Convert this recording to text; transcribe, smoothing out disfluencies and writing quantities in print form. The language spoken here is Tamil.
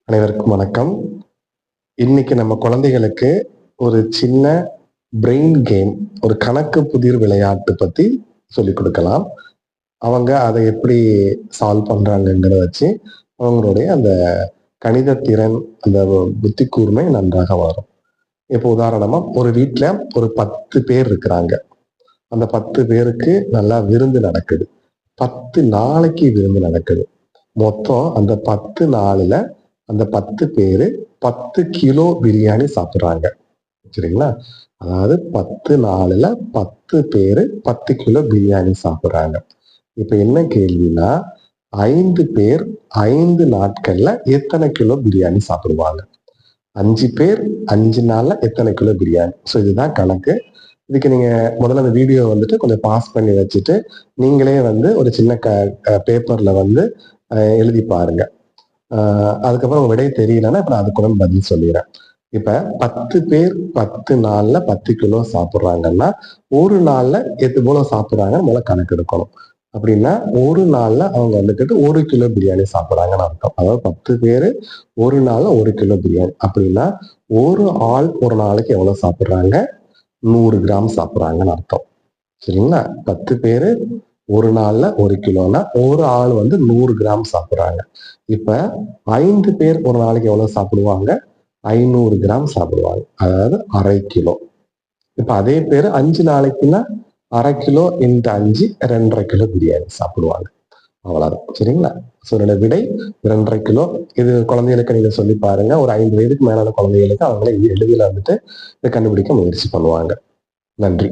அனைவருக்கும் வணக்கம். இன்னைக்கு நம்ம குழந்தைகளுக்கு ஒரு சின்ன பிரெயின் கேம், ஒரு கணக்கு புதிர் விளையாட்டு பத்தி சொல்லிக் கொடுக்கலாம். அவங்க அதை எப்படி சால்வ் பண்றாங்கங்கிறத வச்சு அவங்களுடைய அந்த கணித திறன், அந்த புத்தி கூர்மை நன்றாக வரும். இப்போ உதாரணமா ஒரு வீட்ல ஒரு 10 பேர் இருக்கிறாங்க. அந்த 10 பேருக்கு நல்லா விருந்து நடக்குது. 10 நாளைக்கு விருந்து நடக்குது. மொத்தம் அந்த 10 நாளுல அந்த 10 பேரு 10 கிலோ பிரியாணி சாப்பிடுறாங்க. சரிங்களா? அதாவது 10 நாளுல 10 பேரு 10 கிலோ பிரியாணி சாப்பிடுறாங்க. இப்ப என்ன கேள்வின்னா, 5 பேர் 5 நாட்கள்ல எத்தனை கிலோ பிரியாணி சாப்பிடுவாங்க? 5 பேர் 5 நாள்ல எத்தனை கிலோ பிரியாணி? ஸோ இதுதான் கணக்கு. இதுக்கு நீங்க முதல்ல அந்த வீடியோ வந்துட்டு கொஞ்சம் பாஸ் பண்ணி வச்சுட்டு, நீங்களே வந்து ஒரு சின்ன பேப்பர்ல வந்து எழுதி பாருங்க. அதுக்கப்புறம் விடை தெரியலன்னா இப்ப நான் அதுக்கு பதில் சொல்லிடுறேன். இப்ப 10 பேர் 10 நாள்ல 10 கிலோ சாப்பிடுறாங்கன்னா, ஒரு நாள்ல எவ்வளவு சாப்பிடுறாங்கன்னு முதல்ல கணக்கு எடுக்கணும். அப்படின்னா ஒரு நாள்ல அவங்க வந்துட்டு 1 கிலோ பிரியாணி சாப்பிடுறாங்கன்னு அர்த்தம். அதாவது 10 பேரு ஒரு நாள்ல 1 கிலோ பிரியாணி. அப்படின்னா ஒரு ஆள் ஒரு நாளைக்கு எவ்வளவு சாப்பிடுறாங்க? 100 கிராம் சாப்பிடுறாங்கன்னு அர்த்தம். சரிங்களா? 10 பேரு ஒரு நாள்ல 1 கிலோன்னா ஒரு ஆள் வந்து 100 கிராம் சாப்பிடுறாங்க. இப்ப 5 பேர் ஒரு நாளைக்கு எவ்வளவு சாப்பிடுவாங்க? 500 கிராம் சாப்பிடுவாங்க. அதாவது 1/2 கிலோ. இப்ப அதே பேரு 5 நாளைக்குன்னா 1/2 கிலோ இன்டு 5 2.5 கிலோ பிரியாணி சாப்பிடுவாங்க. அவ்வளவுதான். சரிங்களா? ஸோ என்னோட விடை 2.5 கிலோ. இது குழந்தைகளுக்கு நீங்க சொல்லி பாருங்க. ஒரு 5 வயதுக்கு மேலான குழந்தைகளுக்கு அவங்களே எளிதில் வந்துட்டு இதை கண்டுபிடிக்க முயற்சி பண்ணுவாங்க. நன்றி.